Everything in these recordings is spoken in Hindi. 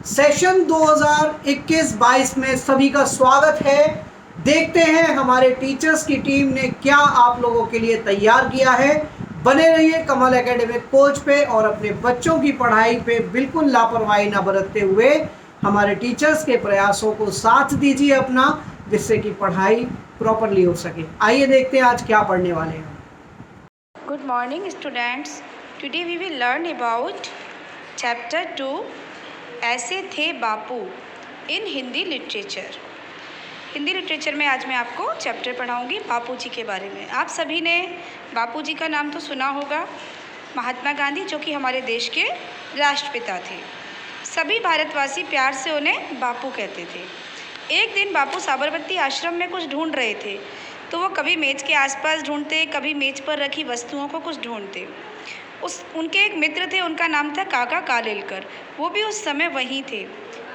सेशन 2021-22 में सभी का स्वागत है। देखते हैं हमारे टीचर्स की टीम ने क्या आप लोगों के लिए तैयार किया है। बने रहिए कमल एकेडमिक कोच पे और अपने बच्चों की पढ़ाई पे बिल्कुल लापरवाही ना बरतते हुए हमारे टीचर्स के प्रयासों को साथ दीजिए अपना, जिससे कि पढ़ाई प्रॉपरली हो सके। आइए देखते हैं आज क्या पढ़ने वाले हैं। Good morning students. Today we will learn about chapter 2 ऐसे थे बापू इन हिंदी लिटरेचर। हिंदी लिटरेचर में आज मैं आपको चैप्टर पढ़ाऊंगी बापू जी के बारे में। आप सभी ने बापू जी का नाम तो सुना होगा। महात्मा गांधी, जो कि हमारे देश के राष्ट्रपिता थे। सभी भारतवासी प्यार से उन्हें बापू कहते थे। एक दिन बापू साबरमती आश्रम में कुछ ढूंढ रहे थे, तो वो कभी मेज के आसपास ढूंढते, कभी मेज पर रखी वस्तुओं को कुछ ढूंढते। उनके एक मित्र थे, उनका नाम था काका कालेलकर। वो भी उस समय वहीं थे।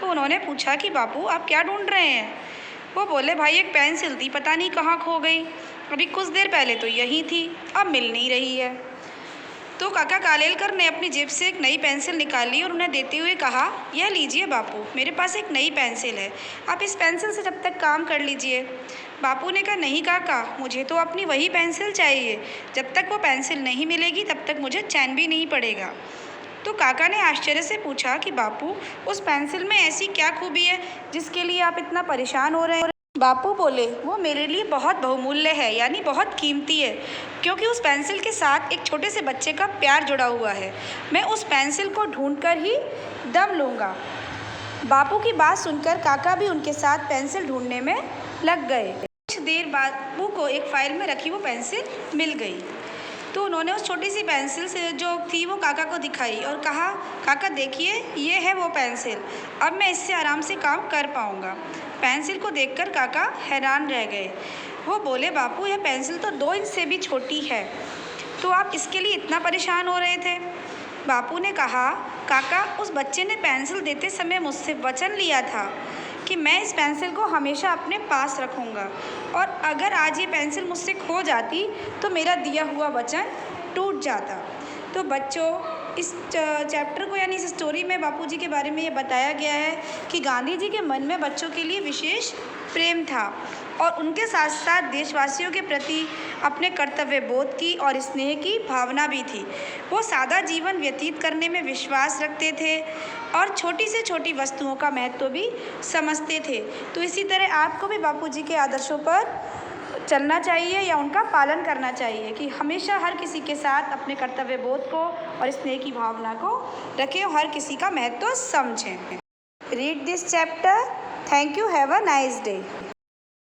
तो उन्होंने पूछा कि बापू आप क्या ढूंढ रहे हैं। वो बोले, भाई एक पेंसिल थी, पता नहीं कहाँ खो गई। अभी कुछ देर पहले तो यहीं थी, अब मिल नहीं रही है। तो काका कालेलकर ने अपनी जेब से एक नई पेंसिल निकाली और उन्हें देते हुए कहा, यह लीजिए बापू, मेरे पास एक नई पेंसिल है, आप इस पेंसिल से जब तक काम कर लीजिए। बापू ने कहा, नहीं काका, मुझे तो अपनी वही पेंसिल चाहिए। जब तक वो पेंसिल नहीं मिलेगी तब तक मुझे चैन भी नहीं पड़ेगा। तो काका ने आश्चर्य से पूछा कि बापू, उस पेंसिल में ऐसी क्या खूबी है जिसके लिए आप इतना परेशान हो रहे हैं। बापू बोले, वो मेरे लिए बहुत बहुमूल्य है, यानी बहुत कीमती है, क्योंकि उस पेंसिल के साथ एक छोटे से बच्चे का प्यार जुड़ा हुआ है। मैं उस पेंसिल को ढूंढकर ही दम लूँगा। बापू की बात सुनकर काका भी उनके साथ पेंसिल ढूंढने में लग गए। कुछ देर बाद बापू को एक फाइल में रखी वो पेंसिल मिल गई। तो उन्होंने उस छोटी सी पेंसिल से जो थी वो काका को दिखाई और कहा, काका देखिए, ये है वो पेंसिल, अब मैं इससे आराम से काम कर पाऊँगा। पेंसिल को देखकर काका हैरान रह गए। वो बोले, बापू यह पेंसिल तो 2 इंच से भी छोटी है, तो आप इसके लिए इतना परेशान हो रहे थे। बापू ने कहा, काका, उस बच्चे ने पेंसिल देते समय मुझसे वचन लिया था कि मैं इस पेंसिल को हमेशा अपने पास रखूँगा, और अगर आज ये पेंसिल मुझसे खो जाती तो मेरा दिया हुआ वचन टूट जाता। तो बच्चों, इस चैप्टर को यानी इस स्टोरी में बापू जी के बारे में ये बताया गया है कि गांधी जी के मन में बच्चों के लिए विशेष प्रेम था और उनके साथ साथ देशवासियों के प्रति अपने कर्तव्य बोध की और स्नेह की भावना भी थी। वो सादा जीवन व्यतीत करने में विश्वास रखते थे और छोटी से छोटी वस्तुओं का महत्व भी समझते थे। तो इसी तरह आपको भी बापू जी के आदर्शों पर चलना चाहिए या उनका पालन करना चाहिए कि हमेशा हर किसी के साथ अपने कर्तव्य बोध को और स्नेह की भावना को रखें और हर किसी का महत्व समझें। Read this chapter. Thank you. Have a nice day.